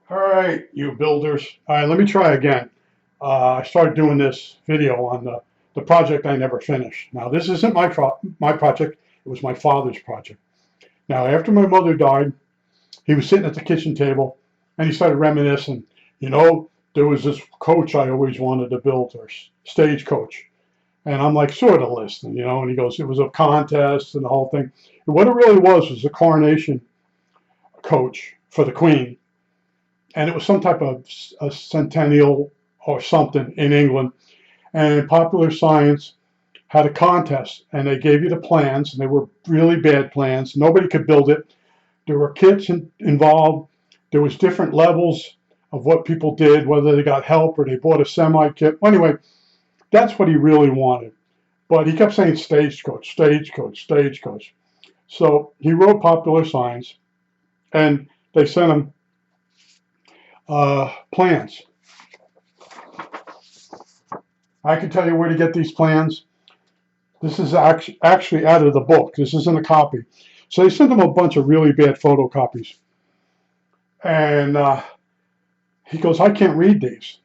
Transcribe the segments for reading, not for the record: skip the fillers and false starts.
All right, you builders. All right, let me try again. I started doing this video on the project I never finished. Now, this isn't my project. It was my father's project. Now, after my mother died, he was sitting at the kitchen table and he started reminiscing. You know, there was this coach I always wanted to build, or stage coach. And I'm like, sort of listening, and he goes, it was a contest and the whole thing. And what it really was a coronation coach for the Queen, and it was some type of a centennial or something in England. And Popular Science had a contest, and they gave you the plans, and they were really bad plans. Nobody could build it. There were kits involved. There was different levels of what people did, whether they got help or they bought a semi kit. Well, anyway, that's what he really wanted. But he kept saying stagecoach, stagecoach, stagecoach. So he wrote Popular Science, and they sent him plans. I can tell you where to get these plans. This is actually out of the book. This isn't a copy. So they sent him a bunch of really bad photocopies. And he goes, I can't read these.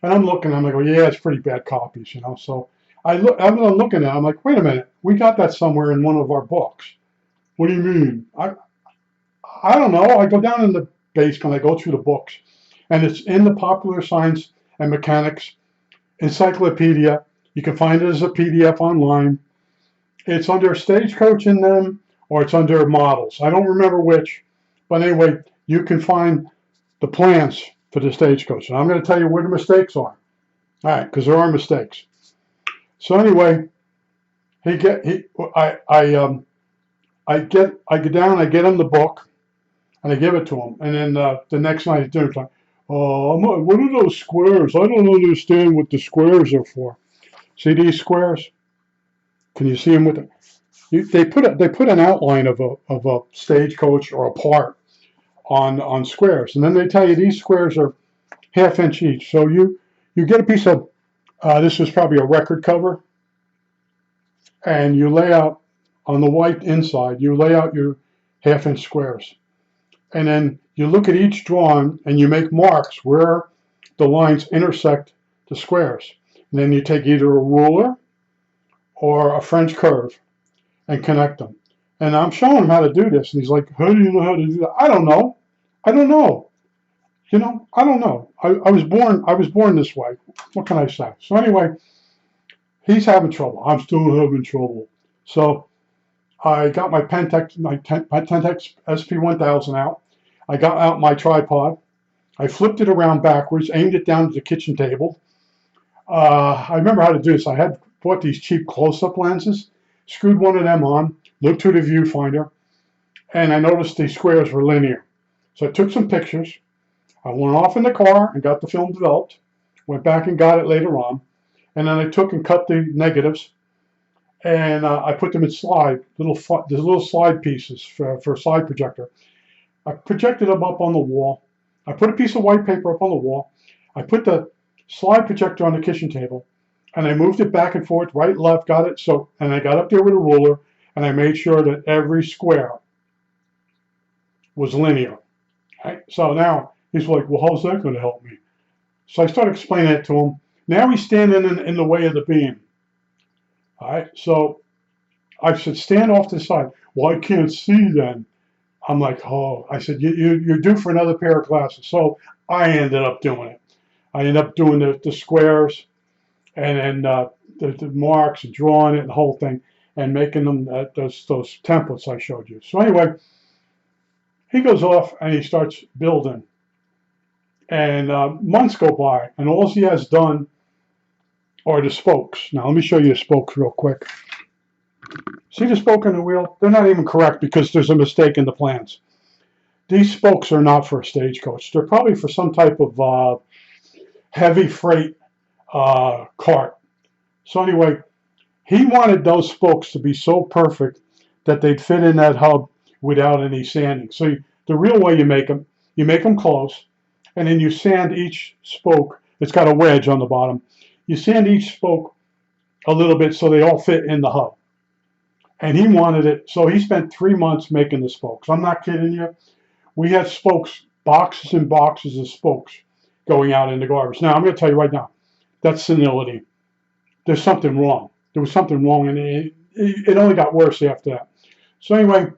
And I'm looking, I'm like, oh yeah, it's pretty bad copies. So I'm looking at it, I'm like, wait a minute, we got that somewhere in one of our books. What do you mean? I don't know. I go down in the basement, I go through the books, and it's in the Popular Science and Mechanics Encyclopedia. You can find it as a PDF online. It's under Stagecoach in them, or it's under Models. I don't remember which, but anyway, you can find the plans for the Stagecoach. And I'm going to tell you where the mistakes are. All right, because there are mistakes. So anyway, I get down, I get him the book, and I give it to him. And then the next night at dinner time, oh, what are those squares? I don't understand what the squares are for. See these squares? Can you see them with it? They put an outline of a stagecoach or a part on squares, and then they tell you these squares are ½ inch each. So you get a piece of this is probably a record cover, and you lay out on the white inside. You lay out your ½ inch squares, and then you look at each drawing and you make marks where the lines intersect the squares. And then you take either a ruler or a French curve and connect them. And I'm showing him how to do this. And he's like, how do you know how to do that? I don't know. I don't know. I don't know. I was born this way. What can I say? So anyway, he's having trouble. I'm still having trouble. So I got my Pentax SP1000 out. I got out my tripod. I flipped it around backwards, aimed it down to the kitchen table. I remember how to do this. I had bought these cheap close-up lenses, screwed one of them on, looked through the viewfinder, and I noticed the squares were linear. So I took some pictures. I went off in the car and got the film developed, went back and got it later on, and then I took and cut the negatives, and I put them in little slide pieces for a slide projector. I projected them up on the wall. I put a piece of white paper up on the wall. I put the slide projector on the kitchen table, and I moved it back and forth, right, left, got it. So, and I got up there with a ruler, and I made sure that every square was linear. Right? So now he's like, well, how's that going to help me? So I started explaining it to him. Now he's standing in the way of the beam. All right, so I said, stand off to the side. Well, I can't see then. I'm like, oh, I said, you're due for another pair of glasses. So I ended up doing it. I ended up doing the squares and then the marks and drawing it and the whole thing and making them those templates I showed you. So anyway, he goes off and he starts building. And months go by, and all he has done are the spokes. Now, let me show you the spokes real quick. See the spoke in the wheel? They're not even correct because there's a mistake in the plans. These spokes are not for a stagecoach. They're probably for some type of heavy freight cart. So anyway, he wanted those spokes to be so perfect that they'd fit in that hub without any sanding. So the real way you make them close, and then you sand each spoke. It's got a wedge on the bottom. You sand each spoke a little bit so they all fit in the hub. And he wanted it, so he spent 3 months making the spokes. I'm not kidding you. We had spokes boxes and boxes of spokes going out in the garbage. Now, I'm going to tell you right now, that's senility. There's something wrong. There was something wrong, and it only got worse after that. So anyway,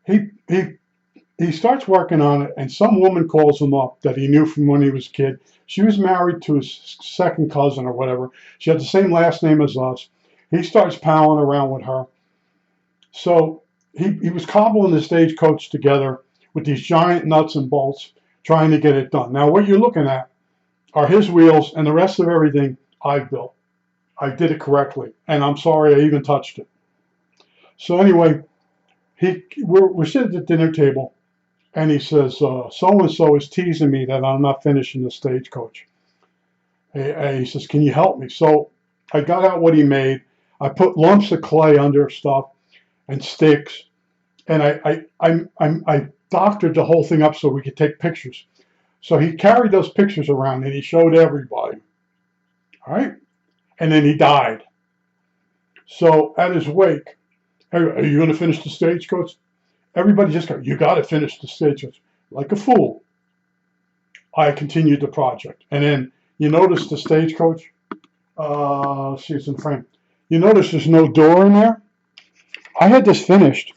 he starts working on it, and some woman calls him up that he knew from when he was a kid. She was married to his second cousin or whatever. She had the same last name as us. He starts palling around with her. So he was cobbling the Stagecoach together with these giant nuts and bolts, trying to get it done. Now, what you're looking at are his wheels, and the rest of everything I built. I did it correctly, and I'm sorry I even touched it. So anyway, we're sitting at the dinner table, and he says, so-and-so is teasing me that I'm not finishing the Stagecoach. And he says, can you help me? So I got out what he made. I put lumps of clay under stuff and sticks, and I doctored the whole thing up so we could take pictures. So he carried those pictures around, and he showed everybody. All right? And then he died. So at his wake, are you going to finish the Stagecoach? Everybody just goes, you got to finish the Stagecoach. Like a fool, I continued the project. And then you notice the Stagecoach, see, it's in frame. You notice there's no door in there. I had this finished,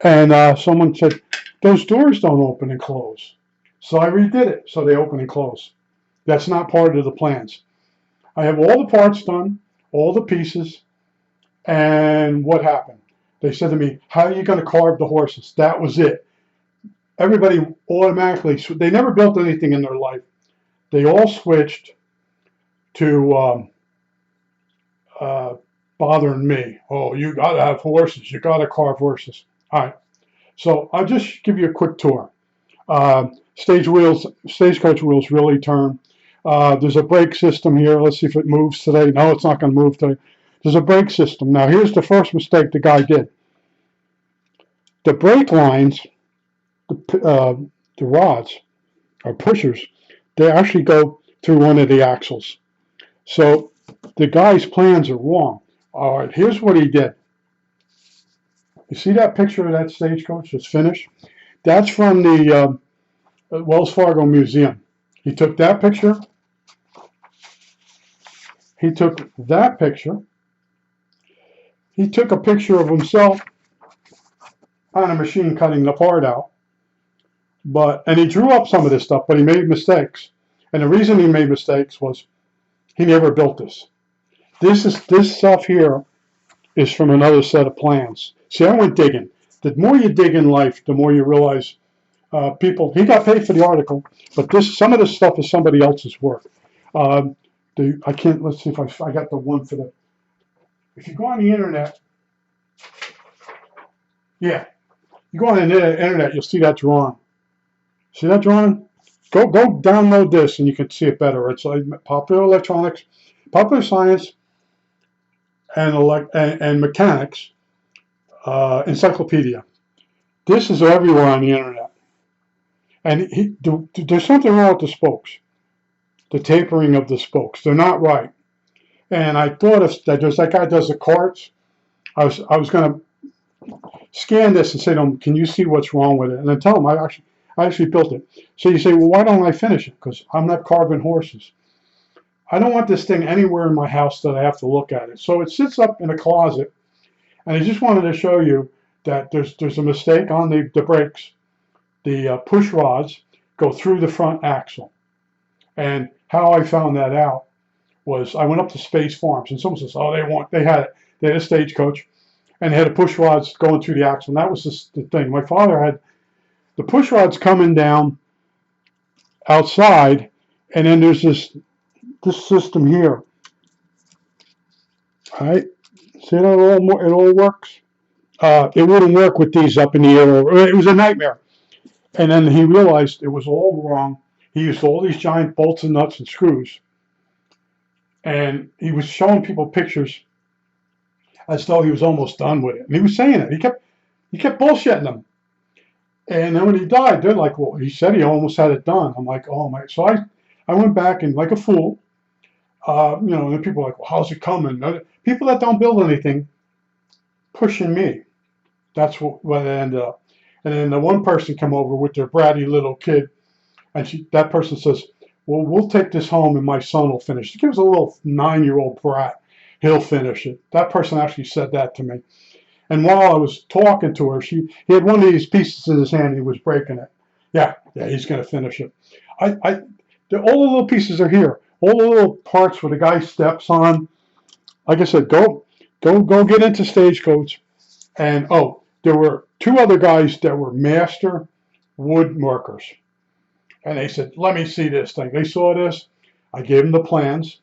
and someone said, those doors don't open and close. So I redid it so they open and close. That's not part of the plans. I have all the parts done, all the pieces, and what happened? They said to me, how are you going to carve the horses? That was it. Everybody automatically, they never built anything in their life. They all switched to bothering me. Oh, you got to have horses. You got to carve horses. All right. So I'll just give you a quick tour. Stagecoach wheels really turn. There's a brake system here. Let's see if it moves today. No, it's not going to move today. There's a brake system. Now, here's the first mistake the guy did. The brake lines, the rods, or pushers, they actually go through one of the axles. So the guy's plans are wrong. All right, here's what he did. You see that picture of that Stagecoach that's finished? That's from the Wells Fargo Museum. He took that picture. He took that picture. He took a picture of himself on a machine cutting the part out. And he drew up some of this stuff, but he made mistakes. And the reason he made mistakes was he never built this. This stuff here is from another set of plans. See, I went digging. The more you dig in life, the more you realize he got paid for the article, but some of this stuff is somebody else's work. Let's see if I got the one for the, if you go on the internet, yeah, you go on the internet, you'll see that drawing. See that drawing? Go download this and you can see it better. It's like Popular Electronics, Popular Science, and Mechanics Encyclopedia. This is everywhere on the internet. And there's something wrong with the spokes, the tapering of the spokes. They're not right. And I thought that there's that guy does the carts. I was going to scan this and say to him, can you see what's wrong with it? And then tell him I actually built it. So you say, well, why don't I finish it? Because I'm not carving horses. I don't want this thing anywhere in my house that I have to look at it. So it sits up in a closet. And I just wanted to show you that there's a mistake on the brakes. The push rods go through the front axle. And how I found that out was I went up to Space Farms, and someone says, oh, they had a Stagecoach, and they had the push rods going through the axle. And that was the thing. My father had the push rods coming down outside, and then there's this system here. All right, see how it all works? It wouldn't work with these up in the air. It was a nightmare. And then he realized it was all wrong. He used all these giant bolts and nuts and screws. And he was showing people pictures as though he was almost done with it. And he was saying it. He kept bullshitting them. And then when he died, they're like, well, he said he almost had it done. I'm like, oh my. So I went back and like a fool, and then people are like, well, how's it coming? People that don't build anything pushing me. That's what it ended up. And then the one person come over with their bratty little kid, and that person says, well, we'll take this home and my son will finish. She gives a little 9-year-old brat. He'll finish it. That person actually said that to me. And while I was talking to her, he had one of these pieces in his hand and he was breaking it. Yeah, he's going to finish it. All the little pieces are here. All the little parts where the guy steps on. Like I said, go get into Stagecoach. And there were 2 other guys that were master woodworkers. And they said, let me see this thing. They saw this. I gave them the plans.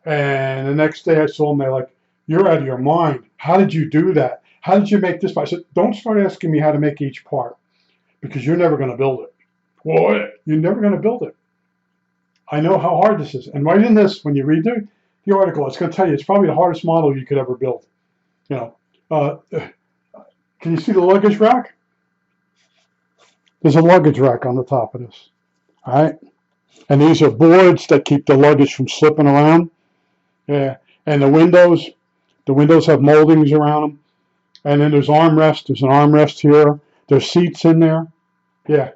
And the next day I saw them. They're like, you're out of your mind. How did you do that? How did you make this part? I said, don't start asking me how to make each part, because you're never going to build it. What? You're never going to build it. I know how hard this is. And right in this, when you read the article, it's going to tell you it's probably the hardest model you could ever build. Can you see the luggage rack? There's a luggage rack on the top of this. All right. And these are boards that keep the luggage from slipping around. Yeah. And the windows have moldings around them. And then there's armrests. There's an armrest here. There's seats in there. Yeah.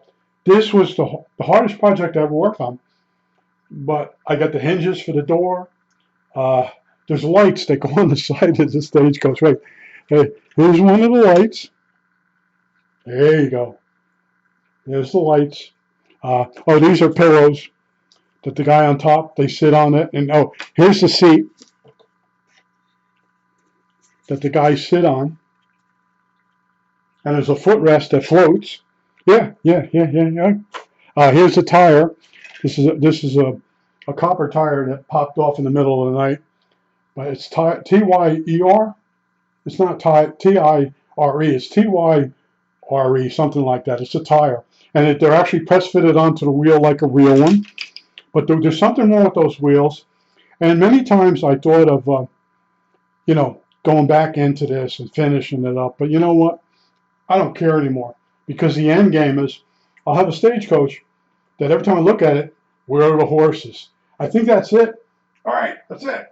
This was the hardest project I ever worked on. But I got the hinges for the door. There's lights that go on the side of the Stagecoach. Right. Hey, here's one of the lights. There you go. There's the lights. These are pillows that the guy on top, they sit on it. And here's the seat that the guys sit on. And there's a footrest that floats. Yeah. Here's the tire. This is a copper tire that popped off in the middle of the night. But it's T-Y-E-R. It's not T-I-R-E. It's T-Y-R-E, something like that. It's a tire. And they're actually press fitted onto the wheel like a real one. But there's something wrong with those wheels. And many times I thought of, going back into this and finishing it up. But you know what? I don't care anymore. Because the end game is, I'll have a Stagecoach that every time I look at it, where are the horses? I think that's it. All right, that's it.